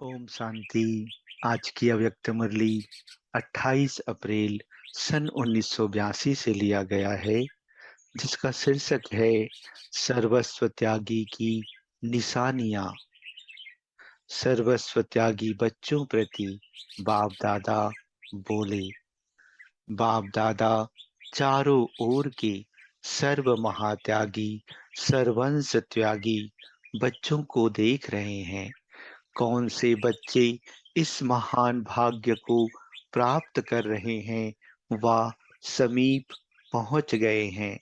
ओम शांति। आज की अव्यक्त मुरली 28 अप्रैल सन 1982 से लिया गया है, जिसका शीर्षक है सर्वस्व त्यागी की निशानियां। सर्वस्व त्यागी बच्चों प्रति बाप दादा बोले। बाप दादा चारों ओर के सर्व महात्यागी, सर्वंश त्यागी बच्चों को देख रहे हैं। कौन से बच्चे इस महान भाग्य को प्राप्त कर रहे हैं, वह समीप पहुंच गए हैं।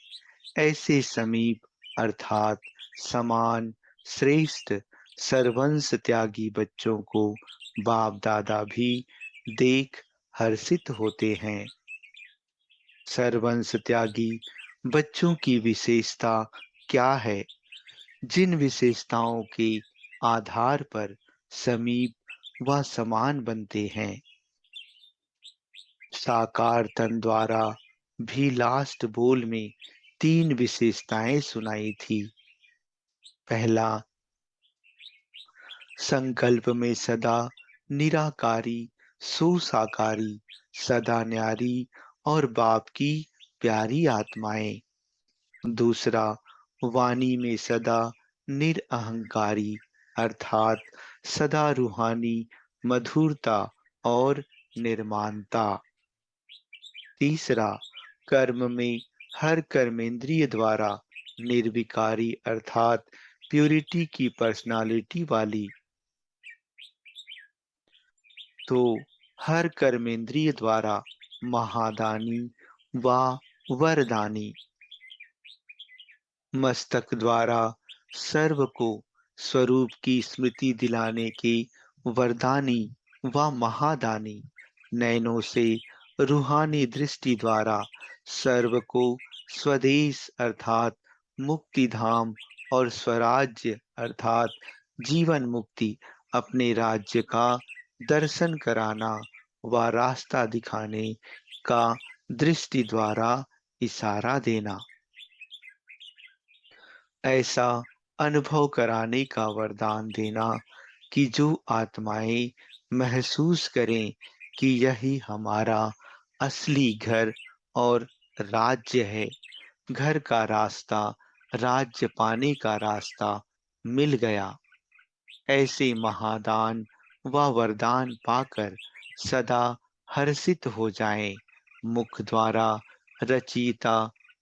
ऐसे समीप अर्थात समान, श्रेष्ठ, सर्वंश त्यागी बच्चों को बाप दादा भी देख हर्षित होते हैं। सर्वंश त्यागी बच्चों की विशेषता क्या है? जिन विशेषताओं के आधार पर समीप व समान बनते हैं। साकार तन द्वारा भी लास्ट बोल में 3 विशेषताएं सुनाई थी। पहला, संकल्प में सदा निराकारी, सुसाकारी, सदा न्यारी और बाप की प्यारी आत्माएं। दूसरा, वाणी में सदा निरअहंकारी, अर्थात सदा रूहानी मधुरता और निर्माणता। तीसरा, कर्म में हर कर्मेंद्रिय द्वारा निर्विकारी, अर्थात प्यूरिटी की पर्सनालिटी वाली। तो हर कर्मेंद्रिय द्वारा महादानी व वरदानी। मस्तक द्वारा सर्व को स्वरूप की स्मृति दिलाने के वरदानी व महादानी। नैनों से रूहानी दृष्टि द्वारा सर्व को स्वदेश अर्थात मुक्ति धाम और स्वराज्य अर्थात जीवन मुक्ति, अपने राज्य का दर्शन कराना व रास्ता दिखाने का दृष्टि द्वारा इशारा देना। ऐसा अनुभव कराने का वरदान देना कि जो आत्माएं महसूस करें कि यही हमारा असली घर और राज्य है। घर का रास्ता, राज्य पाने का रास्ता मिल गया। ऐसे महादान व वरदान पाकर सदा हर्षित हो जाएं। मुख द्वारा रचयिता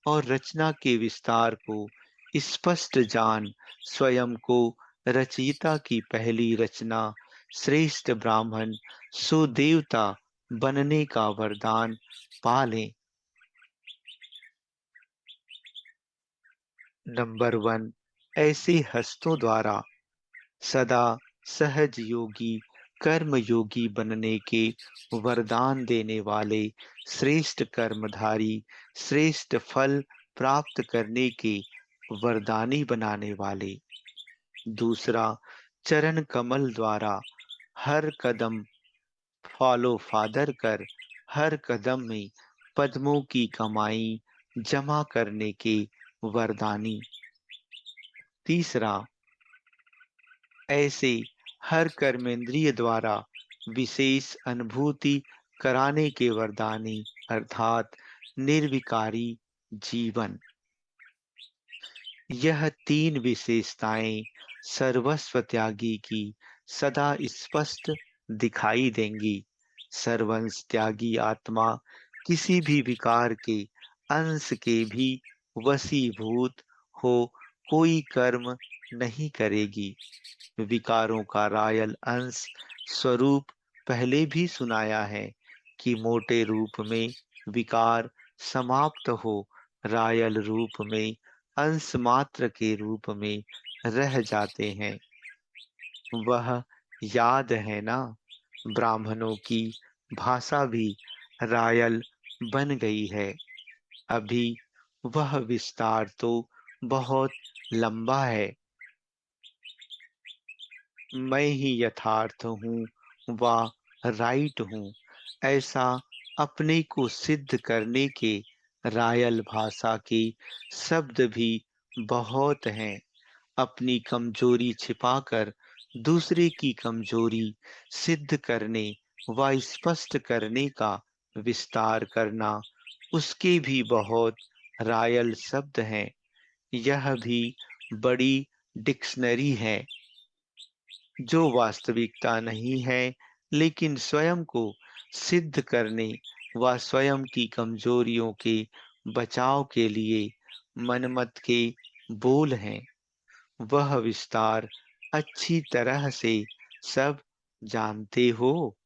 और रचना के विस्तार को स्पष्ट जान स्वयं को रचयिता की पहली रचना, श्रेष्ठ ब्राह्मण सुदेवता बनने का वरदान पालें। नंबर 1, ऐसे हस्तों द्वारा सदा सहज योगी, कर्म योगी बनने के वरदान देने वाले, श्रेष्ठ कर्मधारी, श्रेष्ठ फल प्राप्त करने के वरदानी बनाने वाले। दूसरा, चरण कमल द्वारा हर कदम फॉलो फादर कर हर कदम में पद्मों की कमाई जमा करने के वरदानी। तीसरा, ऐसे हर कर्मेंद्रिय द्वारा विशेष अनुभूति कराने के वरदानी, अर्थात निर्विकारी जीवन। यह 3 विशेषताएं सर्वस्व त्यागी की सदा स्पष्ट दिखाई देंगी। सर्वंश त्यागी आत्मा किसी भी विकार के अंश के भी वशीभूत हो कोई कर्म नहीं करेगी। विकारों का रायल अंश स्वरूप पहले भी सुनाया है कि मोटे रूप में विकार समाप्त हो रायल रूप में अंश मात्र के रूप में रह जाते हैं। वह याद है ना? ब्राह्मणों की भाषा भी रायल बन गई है। अभी वह विस्तार तो बहुत लंबा है। मैं ही यथार्थ हूँ व राइट हूँ, ऐसा अपने को सिद्ध करने के रायल भाषा के शब्द भी बहुत हैं। अपनी कमजोरी छिपाकर दूसरे की कमजोरी सिद्ध करने व स्पष्ट करने का विस्तार करना उसके भी बहुत रायल शब्द हैं। यह भी बड़ी डिक्शनरी है जो वास्तविकता नहीं है, लेकिन स्वयं को सिद्ध करने व स्वयं की कमजोरियों के बचाव के लिए मनमत के बोल हैं। वह विस्तार अच्छी तरह से सब जानते हो।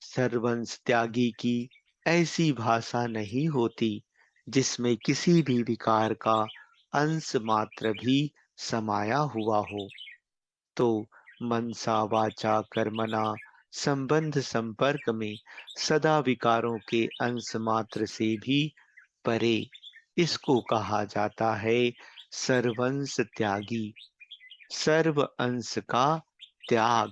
सर्वंस त्यागी की ऐसी भाषा नहीं होती जिसमें किसी भी विकार का अंश मात्र भी समाया हुआ हो। तो मनसा वाचा कर्मणा संबंध संपर्क में सदा विकारों के अंश मात्र से भी परे इसको कहा जाता है सर्वंस त्यागी। सर्व अंश का त्याग।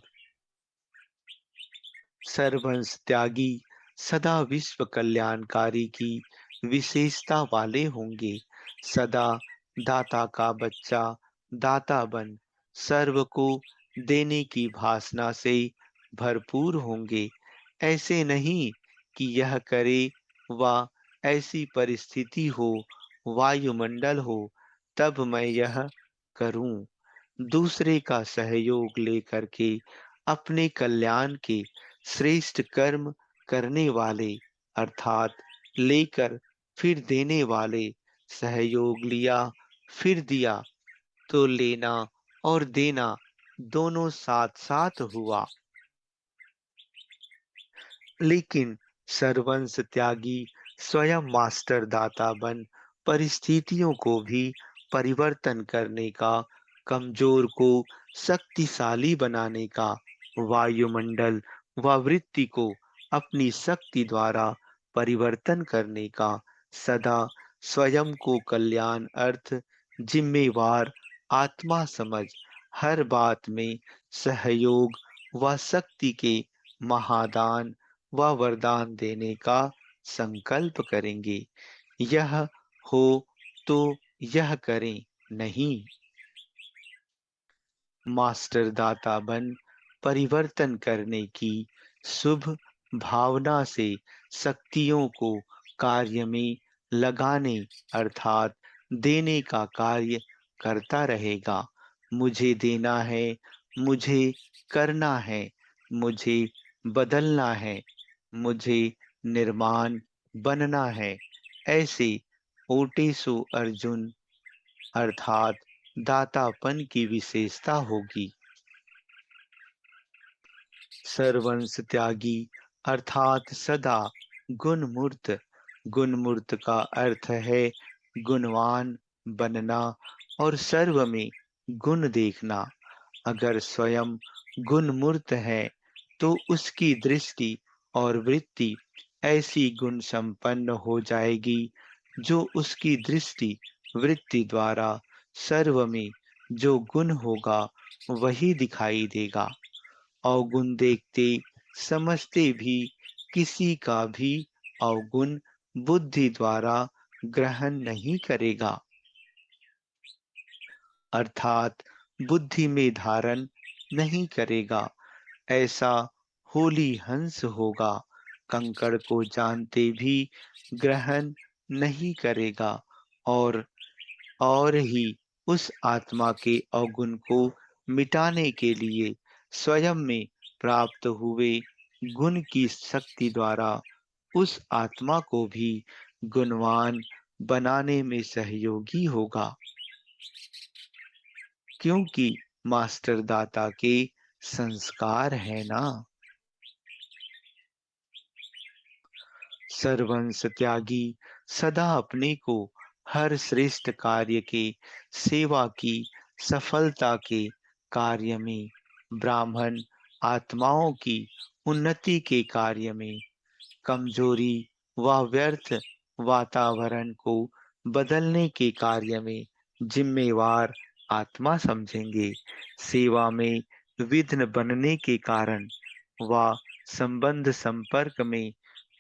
सर्वंस त्यागी सदा विश्व कल्याणकारी की विशेषता वाले होंगे। सदा दाता का बच्चा दाता बन सर्व को देने की भासना से भरपूर होंगे। ऐसे नहीं कि यह करे व ऐसी परिस्थिति हो, वायुमंडल हो, तब मैं यह करूं। दूसरे का सहयोग लेकर के अपने कल्याण के श्रेष्ठ कर्म करने वाले, अर्थात लेकर फिर देने वाले। सहयोग लिया फिर दिया तो लेना और देना दोनों साथ साथ हुआ। लेकिन सर्वंस त्यागी स्वयं मास्टर दाता बन परिस्थितियों को भी परिवर्तन करने का, कमजोर को शक्तिशाली बनाने का, वायुमंडल व वृत्ति को अपनी शक्ति द्वारा परिवर्तन करने का, सदा स्वयं को कल्याण अर्थ जिम्मेवार आत्मा समझ हर बात में सहयोग व शक्ति के महादान व वरदान देने का संकल्प करेंगे। यह हो तो यह करें, नहीं। मास्टर दाता बन परिवर्तन करने की शुभ भावना से शक्तियों को कार्य में लगाने, अर्थात देने का कार्य करता रहेगा। मुझे देना है, मुझे करना है, मुझे बदलना है, मुझे निर्माण बनना है, ऐसे ओटेसो अर्जुन अर्थात दातापन की विशेषता होगी। सर्वंस त्यागी अर्थात सदा गुणमूर्त। गुणमूर्त का अर्थ है गुणवान बनना और सर्व में गुण देखना। अगर स्वयं गुणमूर्त है तो उसकी दृष्टि और वृत्ति ऐसी गुण संपन्न हो जाएगी जो उसकी दृष्टि वृत्ति द्वारा सर्व में जो गुण होगा वही दिखाई देगा। अवगुण देखते समझते भी किसी का भी अवगुण बुद्धि द्वारा ग्रहण नहीं करेगा, अर्थात बुद्धि में धारण नहीं करेगा। ऐसा होली हंस होगा, कंकड़ को जानते भी ग्रहण नहीं करेगा और ही उस आत्मा के अवगुण को मिटाने के लिए स्वयं में प्राप्त हुए गुण की शक्ति द्वारा उस आत्मा को भी गुणवान बनाने में सहयोगी होगा। क्योंकि मास्टर दाता के संस्कार है ना। सर्वंस त्यागी सदा अपने को हर श्रेष्ठ कार्य के सेवा की सफलता के कार्य में, ब्राह्मण आत्माओं की उन्नति के कार्य में, कमजोरी व व्यर्थ वातावरण को बदलने के कार्य में जिम्मेवार आत्मा समझेंगे। सेवा में विघ्न बनने के कारण व संबंध संपर्क में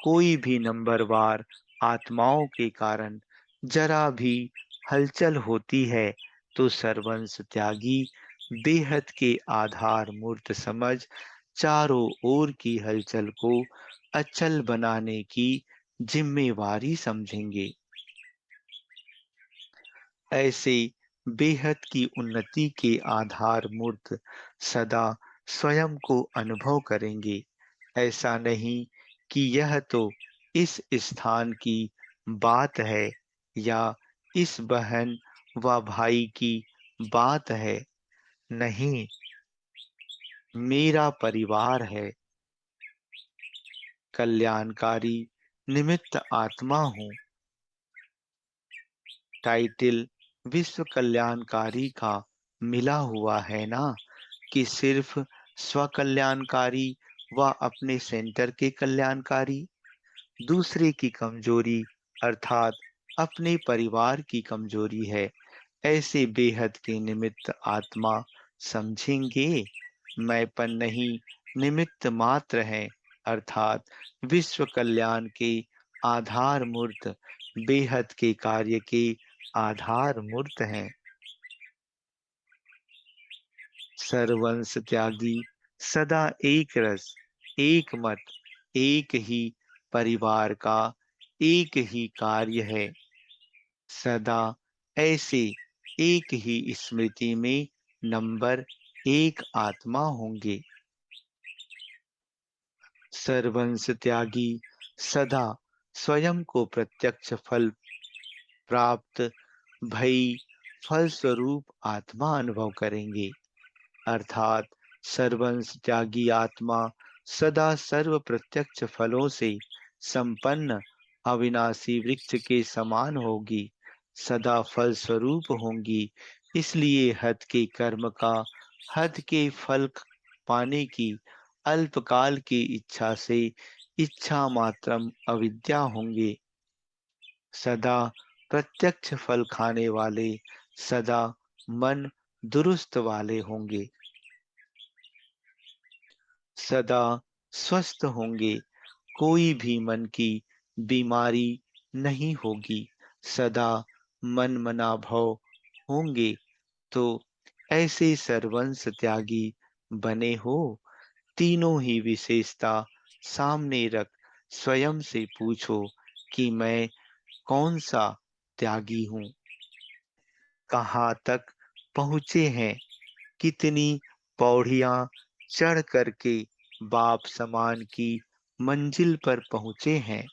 कोई भी नंबरवार आत्माओं के कारण जरा भी हलचल होती है तो सर्वंस त्यागी बेहद के आधार मूर्त समझ चारों ओर की हलचल को अचल बनाने की जिम्मेवारी समझेंगे। ऐसे बेहद की उन्नति के आधार मूर्त सदा स्वयं को अनुभव करेंगे। ऐसा नहीं कि यह तो इस स्थान की बात है या इस बहन व भाई की बात है। नहीं, मेरा परिवार है, कल्याणकारी निमित्त आत्मा हूँ। टाइटल विश्व कल्याणकारी का मिला हुआ है ना, कि सिर्फ स्वकल्याणकारी व अपने सेंटर के कल्याणकारी। दूसरे की कमजोरी अर्थात अपने परिवार की कमजोरी है। ऐसे बेहद के निमित्त आत्मा समझेंगे। मैंपन नहीं, निमित्त मात्र है, अर्थात विश्व कल्याण के आधार मूर्त बेहद के कार्य के आधार मूर्त हैं। सर्वंस त्यागी सदा एक रस, एक मत, एक ही परिवार का एक ही कार्य है। सदा ऐसे एक ही स्मृति में नंबर एक आत्मा होंगे। सर्वंस त्यागी सदा स्वयं को प्रत्यक्ष फल प्राप्त भई फल स्वरूप आत्मा अनुभव करेंगे। अर्थात सर्वंस त्यागी आत्मा सदा सर्व प्रत्यक्ष फलों से संपन्न अविनाशी वृक्ष के समान होगी, सदा फल स्वरूप होंगी। इसलिए हद के कर्म का हद के फल पाने की अल्पकाल की इच्छा से इच्छा मात्रम अविद्या होंगे। सदा प्रत्यक्ष फल खाने वाले सदा मन दुरुस्त वाले होंगे, सदा स्वस्थ होंगे, कोई भी मन की बीमारी नहीं होगी, सदा मन मना भव होंगे। तो ऐसे सर्वंस त्यागी बने हो। तीनों ही विशेषता सामने रख स्वयं से पूछो कि मैं कौन सा त्यागी हूँ। कहाँ तक पहुँचे हैं, कितनी पौड़ियाँ चढ़ करके बाप समान की मंजिल पर पहुँचे हैं।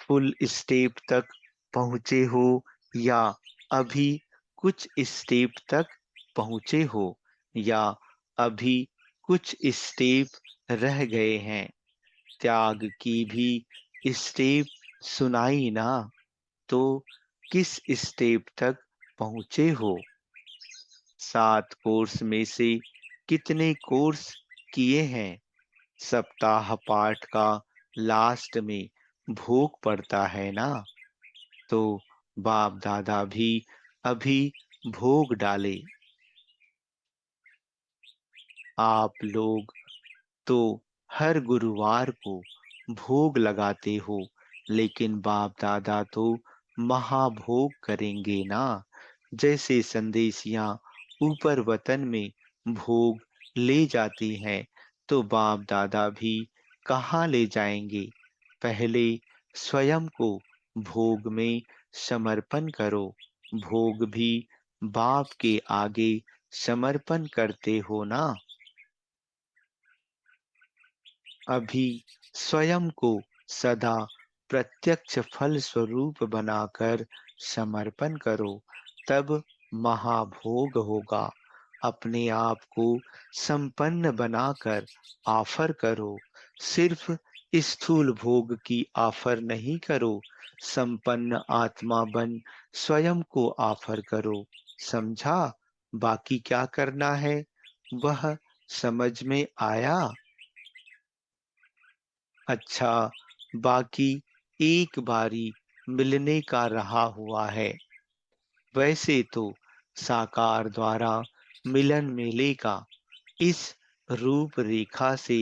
फुल स्टेप तक पहुँचे हो या अभी कुछ स्टेप तक पहुँचे हो या अभी कुछ स्टेप रह गए हैं। त्याग की भी स्टेप सुनाई ना, तो किस स्टेप तक पहुँचे हो। 7 कोर्स में से कितने कोर्स किए हैं। सप्ताह पाठ का लास्ट में भोग पड़ता है ना, तो बाप दादा भी अभी भोग डाले। आप लोग तो हर गुरुवार को भोग लगाते हो, लेकिन बाप दादा तो महाभोग करेंगे ना। जैसे संदेशियां ऊपर वतन में भोग ले जाती हैं, तो बाप दादा भी कहाँ ले जाएंगे। पहले स्वयं को भोग में समर्पण करो। भोग भी बाप के आगे समर्पण करते हो ना। अभी स्वयं को सदा प्रत्यक्ष फल स्वरूप बनाकर समर्पण करो, तब महाभोग होगा। अपने आप को संपन्न बनाकर ऑफर करो। सिर्फ स्थूल भोग की ऑफर नहीं करो, संपन्न आत्मा बन स्वयं को ऑफर करो। समझा? बाकी क्या करना है वह समझ में आया? अच्छा, बाकी एक बारी मिलने का रहा हुआ है। वैसे तो साकार द्वारा मिलन मेले का इस रूप रेखा से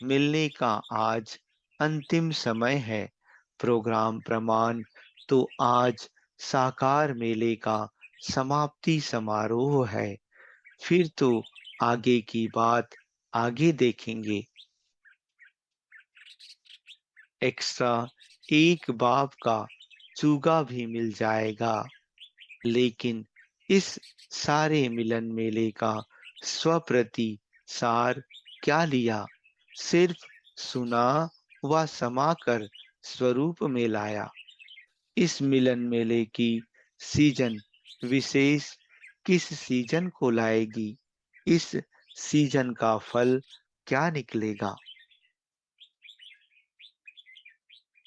मिलने का आज अंतिम समय है। प्रोग्राम प्रमाण तो आज साकार मेले का समाप्ति समारोह है। फिर तो आगे की बात आगे देखेंगे। एक्स्ट्रा एक बाप का चूगा भी मिल जाएगा। लेकिन इस सारे मिलन मेले का स्वप्रति सार क्या लिया? सिर्फ सुना व समाकर स्वरूप में लाया। इस मिलन मेले की सीजन विशेष किस सीजन को लाएगी? इस सीजन का फल क्या निकलेगा?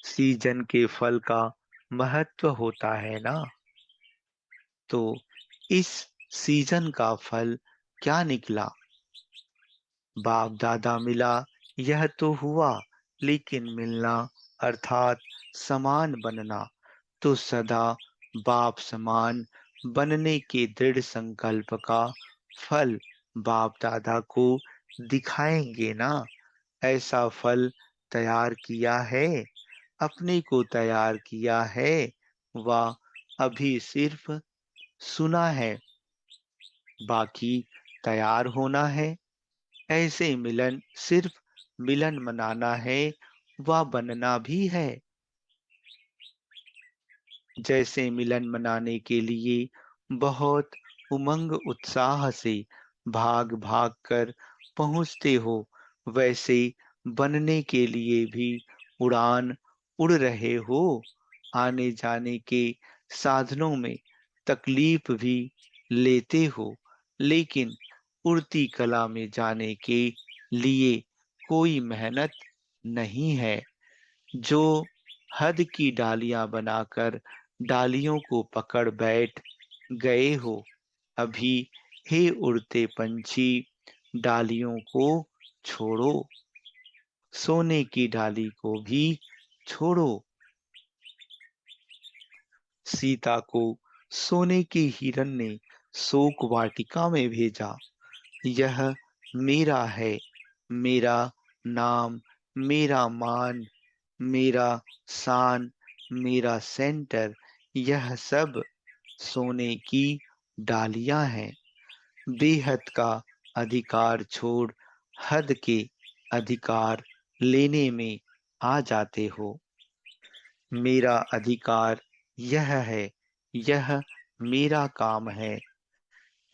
सीजन के फल का महत्व होता है ना। तो इस सीजन का फल क्या निकला? बाप दादा मिला यह तो हुआ, लेकिन मिलना अर्थात समान बनना तो सदा बाप समान बनने के दृढ़ संकल्प का फल बाप दादा को दिखाएंगे ना। ऐसा फल तैयार किया है, अपने को तैयार किया है, व अभी सिर्फ सुना है, बाकी तैयार होना है। ऐसे मिलन सिर्फ मिलन मनाना है व बनना भी है। जैसे मिलन मनाने के लिए बहुत उमंग उत्साह से भाग भाग कर पहुँचते हो, वैसे बनने के लिए भी उड़ान उड़ रहे हो। आने जाने के साधनों में तकलीफ भी लेते हो, लेकिन उड़ती कला में जाने के लिए कोई मेहनत नहीं है। जो हद की डालियां बनाकर डालियों को पकड़ बैठ गए हो, अभी हे उड़ते पंछी डालियों को छोड़ो, सोने की डाली को भी छोड़ो। सीता को सोने के हिरन ने शोक वाटिका में भेजा। यह मेरा है, मेरा नाम, मेरा मान, मेरा शान, मेरा सेंटर, यह सब सोने की डालियां हैं। बेहद का अधिकार छोड़ हद के अधिकार लेने में आ जाते हो। मेरा अधिकार यह है, यह मेरा काम है।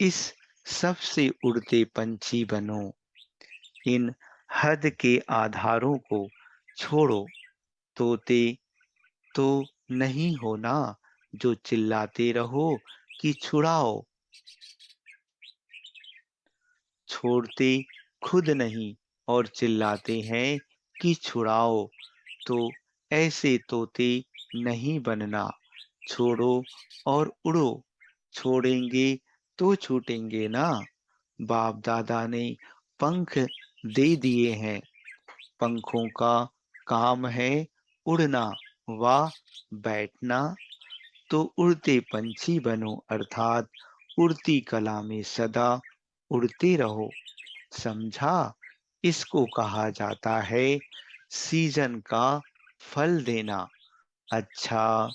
इस सबसे उड़ते पंछी बनो। इन हद के आधारों को छोड़ो। तोते तो नहीं हो ना, जो चिल्लाते रहो कि छुड़ाओ। छोड़ते खुद नहीं और चिल्लाते हैं कि छुड़ाओ। तो ऐसे तोते नहीं बनना। छोड़ो और उड़ो। छोड़ेंगे तो छूटेंगे ना। बाप दादा ने पंख दे दिए हैं। पंखों का काम है उड़ना व बैठना। तो उड़ते पंछी बनो, अर्थात उड़ती कला में सदा उड़ते रहो। समझा? इसको कहा जाता है सीजन का फल देना। अच्छा,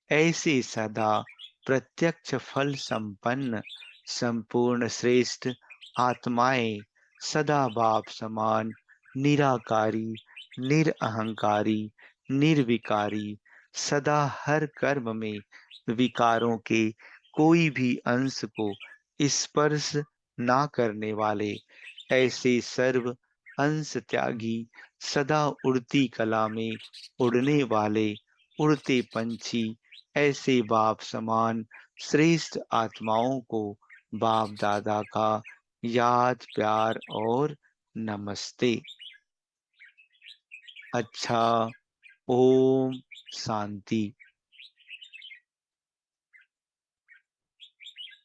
ऐसे सदा प्रत्यक्ष फल संपन्न संपूर्ण श्रेष्ठ आत्माएं सदा बाप समान निराकारी, निरअहंकारी, निर्विकारी, सदा हर कर्म में विकारों के कोई भी अंश को स्पर्श ना करने वाले, ऐसे सर्व अंश त्यागी सदा उड़ती कला में उड़ने वाले उड़ते पंछी, ऐसे बाप समान श्रेष्ठ आत्माओं को बाप दादा का याद प्यार और नमस्ते। अच्छा, ओम शांति।